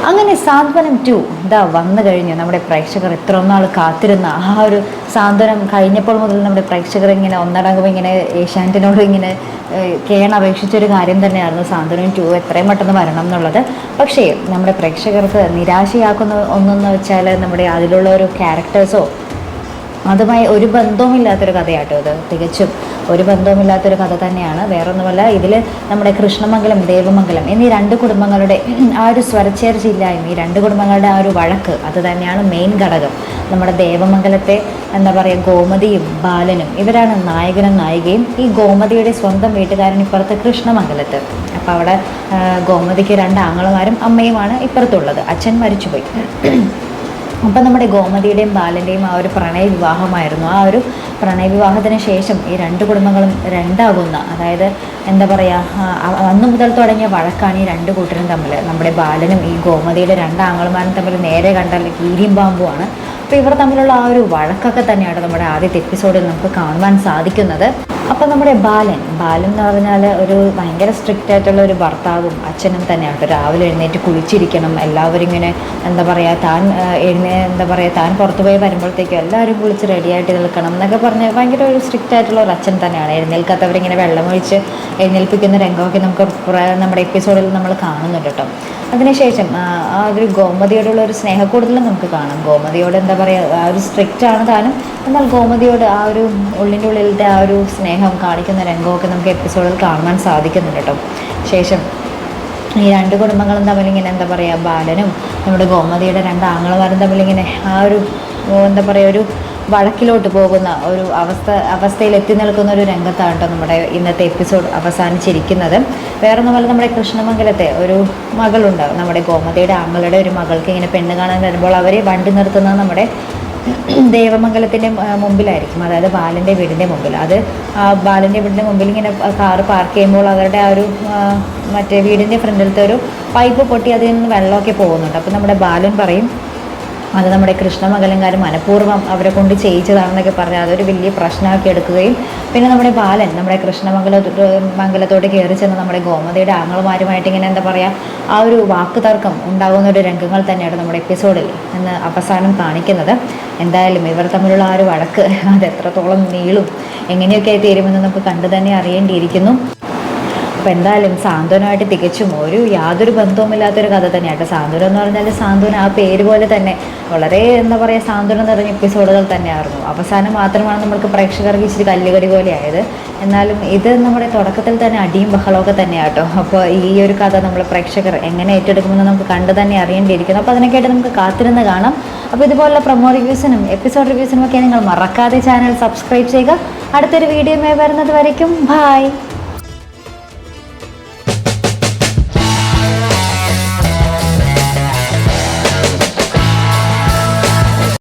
അങ്ങനെ സാന്ത്വനം 2 ഇതാ വന്നു കഴിഞ്ഞു. നമ്മുടെ പ്രേക്ഷകർ ഇത്ര നാൾ കാത്തിരുന്ന ആ ഒരു സാന്ത്വനം കഴിഞ്ഞപ്പോൾ മുതൽ നമ്മുടെ പ്രേക്ഷകർ ഇങ്ങനെ ഒന്നടങ്കം ഇങ്ങനെ ഏഷ്യാനെറ്റിനോട് ഇങ്ങനെ കേണപേക്ഷിച്ചൊരു കാര്യം തന്നെയായിരുന്നു സാന്ത്വനം 2 എത്രയും പെട്ടെന്ന് വരണം എന്നുള്ളത്. പക്ഷേ നമ്മുടെ പ്രേക്ഷകർക്ക് നിരാശയാക്കുന്ന ഒന്നെന്ന് വെച്ചാൽ നമ്മുടെ അതിലുള്ള ഒരു ക്യാരക്ടേഴ്സോ അതുമായി ഒരു ബന്ധവുമില്ലാത്തൊരു കഥയാട്ടോ ഇത്. തികച്ചും ഒരു ബന്ധവുമില്ലാത്തൊരു കഥ തന്നെയാണ്. വേറൊന്നുമല്ല, ഇതിൽ നമ്മുടെ കൃഷ്ണമംഗലം, ദേവമംഗലം എന്നീ രണ്ട് കുടുംബങ്ങളുടെ ആ ഒരു സ്വരച്ചേർച്ചയില്ലായ്മ, ഈ രണ്ട് കുടുംബങ്ങളുടെ ആ ഒരു വഴക്ക്, അത് തന്നെയാണ് മെയിൻ ഘടകം. നമ്മുടെ ദേവമംഗലത്തെ എന്താ പറയുക, ഗോമതിയും ബാലനും ഇവരാണ് നായകനും നായികയും. ഈ ഗോമതിയുടെ സ്വന്തം വീട്ടുകാരൻ ഇപ്പുറത്ത് കൃഷ്ണമംഗലത്ത്. അപ്പോൾ അവിടെ ഗോമതിക്ക് രണ്ട് ആങ്ങളമാരും അമ്മയുമാണ് ഇപ്പുറത്തുള്ളത്. അച്ഛൻ മരിച്ചുപോയി. അപ്പം നമ്മുടെ ഗോമതിയുടെയും ബാലൻ്റെയും ആ ഒരു പ്രണയ വിവാഹമായിരുന്നു. ആ ഒരു പ്രണയ വിവാഹത്തിന് ശേഷം ഈ രണ്ട് കുടുംബങ്ങളും രണ്ടാകുന്ന, അതായത് എന്താ പറയുക, അന്നു മുതൽ തുടങ്ങിയ വഴക്കാണ് ഈ രണ്ട് കൂട്ടരും തമ്മിൽ. നമ്മുടെ ബാലനും ഈ ഗോമതിയുടെ രണ്ട് ആങ്ങളമാരും തമ്മിൽ നേരെ കണ്ടാൽ കീരിയും പാമ്പുമാണ്. അപ്പോൾ ഇവർ തമ്മിലുള്ള ആ ഒരു വഴക്കൊക്കെ തന്നെയാണ് നമ്മുടെ ആദ്യത്തെ എപ്പിസോഡിൽ നമുക്ക് കാണുവാൻ സാധിക്കുന്നത്. അപ്പം നമ്മുടെ ബാലൻ എന്ന് പറഞ്ഞാൽ ഒരു ഭയങ്കര സ്ട്രിക്റ്റ് ആയിട്ടുള്ള ഒരു ഭർത്താവും അച്ഛനും തന്നെയാണ്. രാവിലെ എഴുന്നേറ്റ് കുളിച്ചിരിക്കണം, എല്ലാവരും ഇങ്ങനെ എന്താ പറയുക, താൻ പുറത്തു പോയി വരുമ്പോഴത്തേക്കും എല്ലാവരും കുളിച്ച് റെഡിയായിട്ട് നിൽക്കണം എന്നൊക്കെ പറഞ്ഞ് ഭയങ്കര ഒരു സ്ട്രിക്റ്റ് ആയിട്ടുള്ള ഒരു അച്ഛൻ തന്നെയാണ്. എഴുന്നേൽക്കാത്തവരിങ്ങനെ വെള്ളമൊഴിച്ച് എഴുന്നേൽപ്പിക്കുന്ന രംഗമൊക്കെ നമുക്ക് നമ്മുടെ എപ്പിസോഡിൽ നമ്മൾ കാണുന്നുണ്ട് കേട്ടോ. അതിനുശേഷം ആ ഒരു ഗോമതിയോടുള്ള ഒരു സ്നേഹക്കൂടുതലും നമുക്ക് കാണാം. ഗോമതിയോട് എന്താ പറയുക, ആ ഒരു സ്ട്രിക്റ്റ് ആണ് താനും, എന്നാൽ ഗോമതിയോട് ആ ഒരു ഉള്ളിൻ്റെ ഉള്ളിലത്തെ ആ ഒരു സ്നേഹം കാണിക്കുന്ന രംഗമൊക്കെ നമുക്ക് എപ്പിസോഡിൽ കാണുവാൻ സാധിക്കുന്നുണ്ട് കേട്ടോ. ശേഷം ഈ രണ്ട് കുടുംബങ്ങളും തമ്മിലിങ്ങനെ എന്താ പറയുക, ബാലനും നമ്മുടെ ഗോമതിയുടെ രണ്ട് ആങ്ങളമാരും തമ്മിലിങ്ങനെ ആ ഒരു എന്താ പറയുക, ഒരു വഴക്കിലോട്ട് പോകുന്ന ഒരു അവസ്ഥയിൽ എത്തി നിൽക്കുന്ന ഒരു രംഗത്താണ് കേട്ടോ നമ്മുടെ ഇന്നത്തെ എപ്പിസോഡ് അവസാനിച്ചിരിക്കുന്നത്. വേറൊന്നുമല്ല, നമ്മുടെ കൃഷ്ണമംഗലത്തെ ഒരു മകളുണ്ട്, നമ്മുടെ ഗോമതിയുടെ ആങ്ങളുടെ ഒരു മകൾക്ക് ഇങ്ങനെ പെണ്ണ് കാണാൻ വരുമ്പോൾ അവരെ വണ്ടി നിർത്തുന്നത് നമ്മുടെ ദേവമംഗലത്തിൻ്റെ മുമ്പിലായിരിക്കും, അതായത് ബാലൻ്റെ വീടിൻ്റെ മുമ്പിൽ. അത് ബാലൻ്റെ വീടിൻ്റെ മുമ്പിൽ ഇങ്ങനെ കാറ് പാർക്ക് ചെയ്യുമ്പോൾ അവരുടെ ആ ഒരു മറ്റേ വീടിൻ്റെ ഫ്രണ്ടിലത്തെ ഒരു പൈപ്പ് പൊട്ടി അതിൽ നിന്ന് വെള്ളമൊക്കെ പോകുന്നുണ്ട്. അപ്പോൾ നമ്മുടെ ബാലൻ പറയും അത് നമ്മുടെ കൃഷ്ണമംഗലംകാർ മനഃപൂർവ്വം അവരെ കൊണ്ട് ചെയ്യിച്ചതാണെന്നൊക്കെ പറഞ്ഞാൽ അതൊരു വലിയ പ്രശ്നമാക്കി എടുക്കുകയും പിന്നെ നമ്മുടെ ബാലൻ നമ്മുടെ കൃഷ്ണമംഗലത്തോട് കയറി ചെന്ന് നമ്മുടെ ഗോമതിയുടെ ആങ്ങളുമാരുമായിട്ട് ഇങ്ങനെ എന്താ പറയുക, ആ ഒരു വാക്ക് തർക്കം ഉണ്ടാകുന്ന ഒരു രംഗങ്ങൾ തന്നെയാണ് നമ്മുടെ എപ്പിസോഡിൽ ഇന്ന് അവസാനം കാണിക്കുന്നത്. എന്തായാലും ഇവർ തമ്മിലുള്ള ആ ഒരു വഴക്ക് അത് എത്രത്തോളം നീളും എങ്ങനെയൊക്കെ തീരുമെന്ന് നമുക്ക് കണ്ടു തന്നെ അറിയേണ്ടിയിരിക്കുന്നു. അപ്പോൾ എന്തായാലും സാന്ത്വനമായിട്ട് തികച്ചും യാതൊരു ബന്ധവുമില്ലാത്തൊരു കഥ തന്നെയായിട്ട്. സാന്ത്വനം എന്ന് പറഞ്ഞാൽ സാന്ത്വനം ആ പേര് പോലെ തന്നെ വളരെ എന്താ പറയുക, സാന്ത്വനം നിറഞ്ഞ എപ്പിസോഡുകൾ തന്നെയായിരുന്നു. അവസാനം മാത്രമാണ് നമ്മൾക്ക് പ്രേക്ഷകർക്ക് ഇച്ചിരി കല്ലുകടി പോലെ ആയത്. എന്നാലും ഇത് നമ്മുടെ തുടക്കത്തിൽ തന്നെ അടിയും ബഹളമൊക്കെ തന്നെയാട്ടോ. അപ്പോൾ ഈ ഒരു കഥ നമ്മൾ പ്രേക്ഷകർ എങ്ങനെ ഏറ്റെടുക്കുമെന്ന് നമുക്ക് കണ്ടു തന്നെ അറിയേണ്ടിയിരിക്കുന്നു. അപ്പോൾ അതിനൊക്കെയായിട്ട് നമുക്ക് കാത്തിരുന്ന് കാണാം. അപ്പോൾ ഇതുപോലുള്ള പ്രൊമോ റിവ്യൂസിനും എപ്പിസോഡ് റിവ്യൂസിനും ഒക്കെ നിങ്ങൾ മറക്കാതെ ചാനൽ സബ്സ്ക്രൈബ് ചെയ്യുക. അടുത്തൊരു വീഡിയോയുമായി വരുന്നത് വരയ്ക്കും ബൈ.